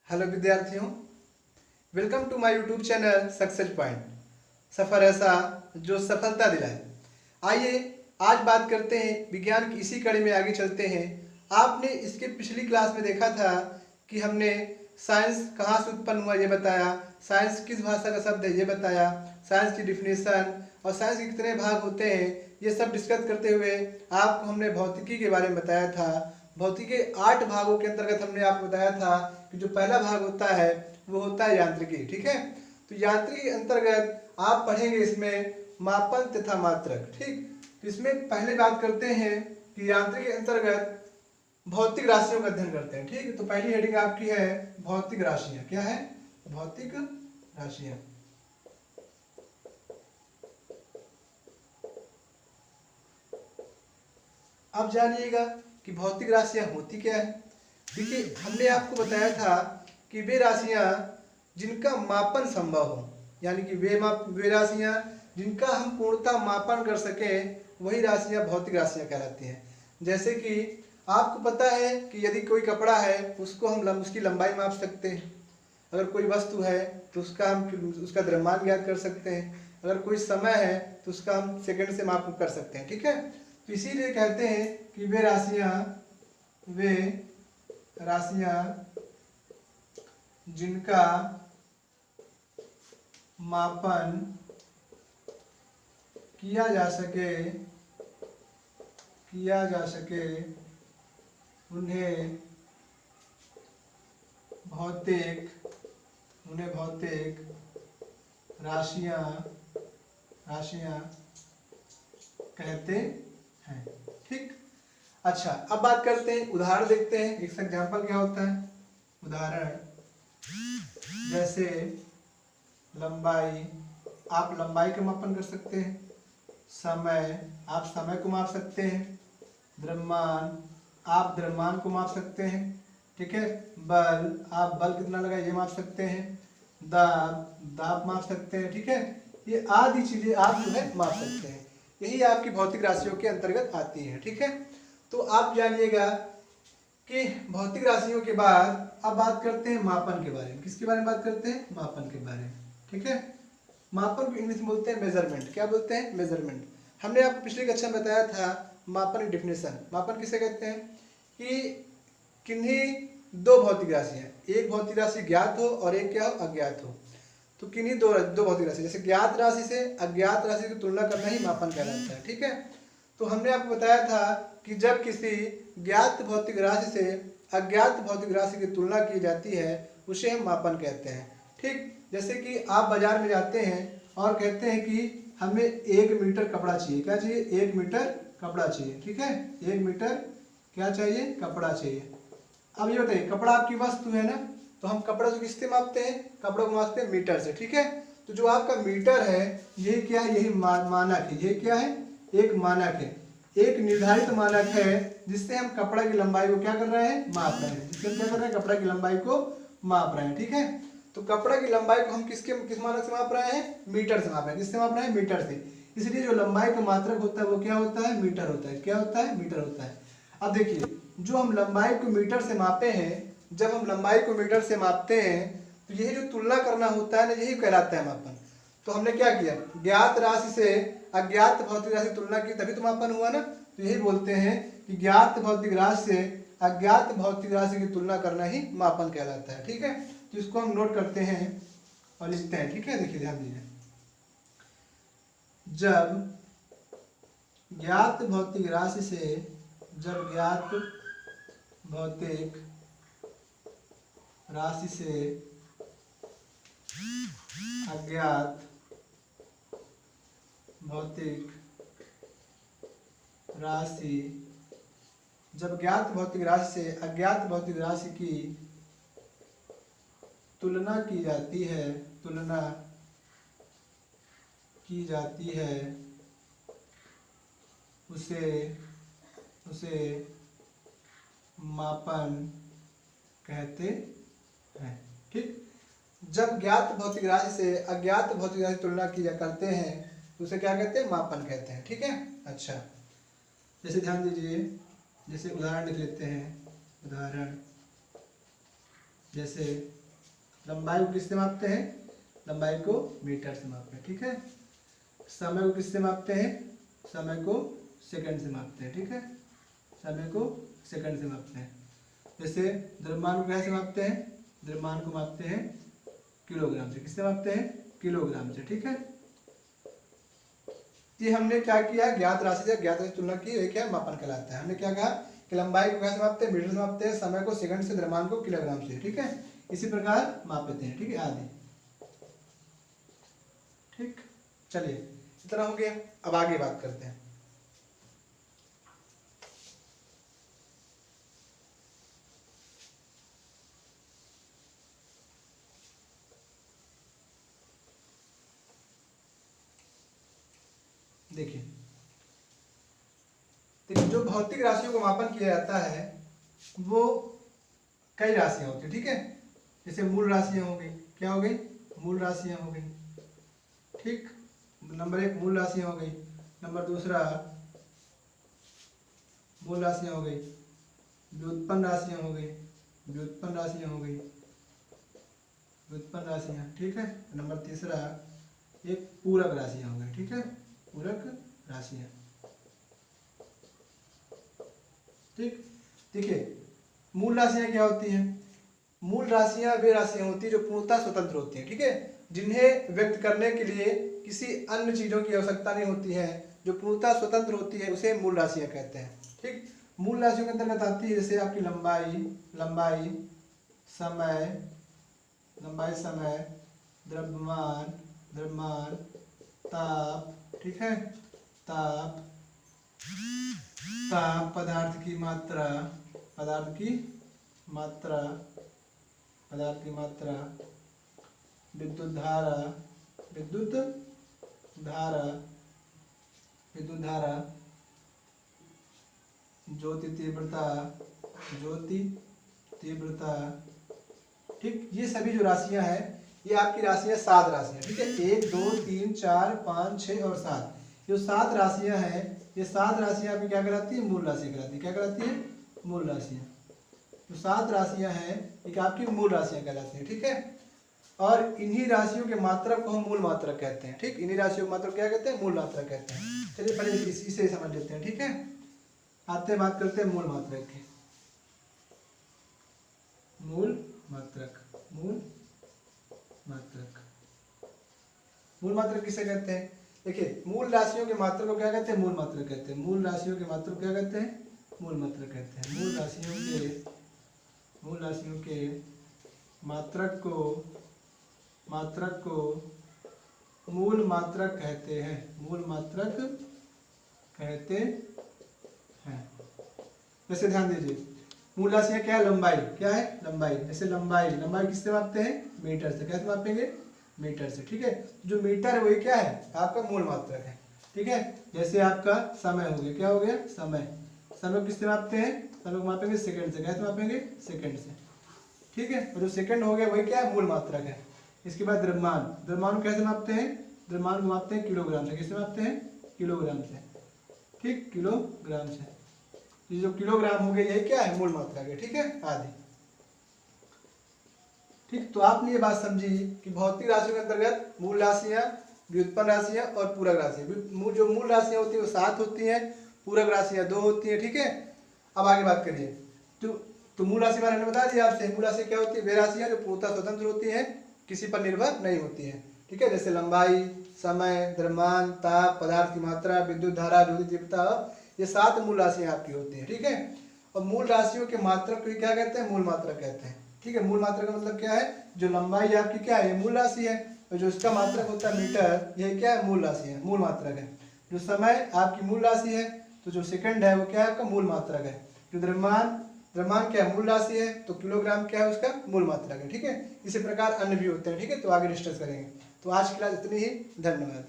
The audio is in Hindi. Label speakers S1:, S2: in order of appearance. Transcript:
S1: हेलो विद्यार्थियों, welcome to my YouTube channel success point. सफ़र ऐसा जो सफलता दिलाए। आइए आज बात करते हैं विज्ञान की इसी कड़ी में आगे चलते हैं। आपने इसके पिछली क्लास में देखा था कि हमने साइंस कहाँ से उत्पन्न हुआ ये बताया, साइंस किस भाषा का शब्द है ये बताया, साइंस की डिफिनेशन और साइंस के कितने भाग होते हैं ये सब डिस्कस करते हुए आपको हमने भौतिकी के बारे में बताया था। भौतिकी के 8 भागों के अंतर्गत हमने आपको बताया था कि जो पहला भाग होता है वो होता है यांत्रिकी। ठीक है, तो यांत्रिकी के अंतर्गत आप पढ़ेंगे इसमें मापन तथा मात्रक। ठीक, तो इसमें पहले बात करते हैं कि यांत्रिकी के अंतर्गत भौतिक राशियों का अध्ययन करते हैं। ठीक, तो पहली हेडिंग आपकी है भौतिक राशियां। क्या है? भौतिक राशियां। अब जानिएगा कि भौतिक राशियां होती क्या है। देखिए, हमने आपको बताया था कि वे राशियां जिनका मापन संभव हो, यानी कि वे राशियां जिनका हम पूर्णतः मापन कर सकें, वही राशियां भौतिक राशियां कहलाती हैं। जैसे कि आपको पता है कि यदि कोई कपड़ा है उसको हम उसकी लंबाई माप सकते हैं, अगर कोई वस्तु है तो उसका द्रव्यमान ज्ञात कर सकते हैं, अगर कोई समय है तो उसका हम सेकंड से माप कर सकते हैं। ठीक है, तो इसीलिए कहते हैं कि वे राशियां जिनका मापन किया जा सके उन्हें भौतिक राशियां कहते हैं। ठीक, अच्छा, अब बात करते हैं, उदाहरण देखते हैं। एक एग्जांपल क्या होता है? उदाहरण जैसे लंबाई, आप लंबाई का मापन कर सकते हैं। समय, आप समय को माप सकते हैं। द्रव्यमान, आप द्रव्यमान को माप सकते हैं। ठीक है, बल, आप बल कितना लगा ये माप सकते हैं। दाब माप सकते हैं। ठीक है, ये आदि चीजें आप जो है माप सकते हैं। यही आपकी भौतिक राशियों के अंतर्गत आती है। ठीक है, तो आप जानिएगा कि भौतिक राशियों के बाद अब बात करते हैं मापन के बारे में। किसके बारे में बात करते हैं? मापन के बारे में। ठीक है, मापन को इंग्लिश में बोलते हैं मेजरमेंट। क्या बोलते हैं? मेजरमेंट। हमने आपको पिछली कक्षा में बताया था मापन की डिफिनेशन। मापन किसे कहते हैं? कि किन्हीं दो भौतिक राशि है, एक भौतिक राशि ज्ञात हो और एक क्या हो? अज्ञात हो। तो किन्हीं दो भौतिक राशि, जैसे ज्ञात राशि से अज्ञात राशि की तुलना करना ही मापन कहलाता है। ठीक है, तो हमने आपको बताया था कि जब किसी ज्ञात भौतिक राशि से अज्ञात भौतिक राशि की तुलना की जाती है उसे हम मापन कहते हैं। ठीक, जैसे कि आप बाजार में जाते हैं और कहते हैं कि हमें 1 मीटर कपड़ा चाहिए। क्या चाहिए? 1 मीटर कपड़ा चाहिए। ठीक है, 1 मीटर क्या चाहिए? कपड़ा चाहिए। अब ये बताइए, कपड़ा आपकी वस्तु है ना, तो हम कपड़ा को किससे मापते हैं? कपड़ा को मापते हैं मीटर से। ठीक है, तो जो आपका मीटर है ये क्या है? यही मानक है। ये क्या है? एक मानक है, एक निर्धारित मानक है जिससे हम कपड़ा की लंबाई को क्या कर रहे हैं? माप रहे हैं। जिससे हम क्या कर रहे हैं? कपड़ा की लंबाई को माप रहे हैं। ठीक है, तो कपड़ा की लंबाई को हम किस मानक से माप रहे हैं? मीटर से माप रहे हैं। किससे माप रहे हैं? मीटर से। इसलिए जो लंबाई का मात्रक होता है वो क्या होता है? मीटर होता है। क्या होता है? मीटर होता है। अब देखिए, जो हम लंबाई को मीटर से मापे हैं, जब हम लंबाई को मीटर से मापते हैं तो यही जो तुलना करना होता है ना, यही कहलाता है मापन। तो हमने क्या किया? ज्ञात राशि से अज्ञात भौतिक राशि की तुलना की, तभी तो मापन हुआ ना। तो यही बोलते हैं कि ज्ञात भौतिक राशि से अज्ञात भौतिक राशि की तुलना करना ही मापन कहलाता है। ठीक है, तो इसको हम नोट करते हैं और लिखते हैं। ठीक है, देखिए ध्यान दीजिए, जब ज्ञात भौतिक राशि से अज्ञात भौतिक राशि जब ज्ञात भौतिक राशि से अज्ञात भौतिक राशि की तुलना की जाती है उसे मापन कहते हैं। ठीक, जब ज्ञात भौतिक राशि से अज्ञात भौतिक राशि की तुलना करते हैं तो उसे क्या कहते हैं? मापन कहते हैं। ठीक है, अच्छा, जैसे ध्यान दीजिए, जैसे उदाहरण लिख लेते हैं। उदाहरण जैसे लंबाई को किससे मापते हैं? लंबाई को मीटर से मापते हैं, ठीक है। समय को किससे मापते हैं? समय को सेकंड से मापते हैं, ठीक है। समय को सेकंड से मापते हैं। जैसे द्रव्यमान को कैसे मापते हैं? द्रव्यमान को मापते हैं किलोग्राम से। किससे मापते हैं? किलोग्राम से, ठीक है। ये हमने क्या किया? ज्ञात राशि से ज्ञात राशि तुलना की, ये क्या मापन कहलाता है। हमने क्या कहा कि लंबाई को कैसे मापते हैं? मीटर से मापते हैं, समय को सेकंड से, द्रव्यमान को किलोग्राम से, ठीक है। इसी प्रकार मापते हैं, ठीक है, आदि। ठीक, चलिए इतना हो गया। अब आगे बात करते हैं। देखिए जो भौतिक राशियों को मापन किया जाता है वो कई राशियां होती है, ठीक है। जैसे मूल राशियां हो गई, क्या हो गई? मूल राशियां हो गई, ठीक। नंबर 1 मूल राशियां हो गई। नंबर दूसरा मूल राशियां हो गई, व्युत्पन्न राशियां हो गई, व्युत्पन्न राशियां हो गई, व्युत्पन्न राशियां, ठीक है। नंबर तीसरा एक पूरक राशियां हो गई, ठीक है, पूरक राशियां, ठीक। देखिए मूल राशियां क्या होती हैं? मूल राशियां वे राशियां होती है जो पूर्णतः स्वतंत्र होती हैं, ठीक है, जिन्हें व्यक्त करने के लिए किसी अन्य चीजों की आवश्यकता नहीं होती है, जो पूर्णतः स्वतंत्र होती है उसे मूल राशियां कहते हैं, ठीक। मूल राशियों के अंतर्गत आती है जैसे आपकी लंबाई, समय, द्रव्यमान, ताप, ठीक है, ताप, पदार्थ की मात्रा, विद्युत धारा, ज्योति तीव्रता, ठीक। ये सभी जो राशियां हैं ये आपकी राशियां 7 राशियां, ठीक है। 1 2 3 4 5 6 और 7, जो 7 राशियां हैं ये 7 राशियां आपकी क्या कहलाती है? मूल राशि कहलाती है। क्या कहलाती है? मूल राशियां। जो 7 राशियां हैं ये आपकी मूल राशियां कहलाती हैं, ठीक है। और इन्हीं राशियों के मात्रक को हम मूल मात्रक कहते हैं, ठीक। इन्हीं राशियों के मात्रक क्या कहते हैं? मूल मात्रक कहते हैं। चलिए पहले इसी से समझ लेते हैं, ठीक है। आते हैं बात करते हैं मूल मात्रक की। मूल मात्रक किसे कहते हैं? देखिए मूल राशियों के मात्रक को क्या कहते हैं? मूल मात्रक कहते हैं। मूल राशियों के मात्रक को क्या कहते हैं? मूल मात्रक कहते हैं। मूल राशियों के मात्रक को मूल मात्रक कहते हैं। मूल मात्रक कहते हैं। जैसे ध्यान दीजिए मूल राशियां क्या है? लंबाई, क्या है? लंबाई। जैसे लंबाई किससे मापते हैं? मीटर से। कैसे मापेंगे? मीटर से, ठीक है। जो मीटर है वही क्या है? आपका मूल मात्रक है, ठीक है। जैसे आपका समय हो गया, क्या हो गया? समय किससे मापते हैं? समय को मापेंगे सेकंड से। कैसे मापेंगे? सेकंड से, ठीक है। और जो सेकंड हो गया वही क्या है? मूल मात्रक है। इसके बाद द्रव्यमान को कैसे मापते हैं? द्रव्यमान को मापते हैं किलोग्राम से। किससे मापते हैं? किलोग्राम से, ठीक, किलोग्राम से। ये जो किलोग्राम हो गया यही क्या है? मूल मात्रा है, ठीक है, आदि, ठीक। तो आपने ये बात समझी कि भौतिक राशियों के अंतर्गत मूल राशियां, व्युत्पन्न राशियां और पूरक राशियां। जो मूल राशियां होती है वो 7 होती हैं, पूरक राशियां 2 होती हैं, ठीक है। अब आगे बात करिए। तो मूल राशि बारे में बता दिया आपसे। मूल राशि क्या होती है? वे राशियां जो पूर्णतः स्वतंत्र होती हैं, किसी पर निर्भर नहीं होती हैं, ठीक है। जैसे लंबाई, समय, द्रव्यमान, ताप, पदार्थ की मात्रा, विद्युत धारा, ज्योति तीव्रता, ये 7 मूल राशियां आपकी होती हैं, ठीक है। और मूल राशियों के मात्रक को क्या कहते हैं? मूल मात्रक कहते हैं, ठीक है। मूल मात्रक का मतलब क्या है? जो लंबाई आपकी क्या है? ये मूल राशि है। और जो इसका मात्रक होता है मीटर, ये क्या है? मूल राशि है, मूल मात्रक है। जो समय आपकी मूल राशि है, तो जो सेकंड है वो क्या है? आपका मूल मात्रक है। जो द्रव्यमान क्या है? मूल राशि है, तो किलोग्राम क्या है? उसका मूल मात्रक है, ठीक है। इसी प्रकार अन्य भी होते हैं, ठीक है। तो आगे डिस्कस करेंगे। तो आज की क्लास इतनी ही। धन्यवाद।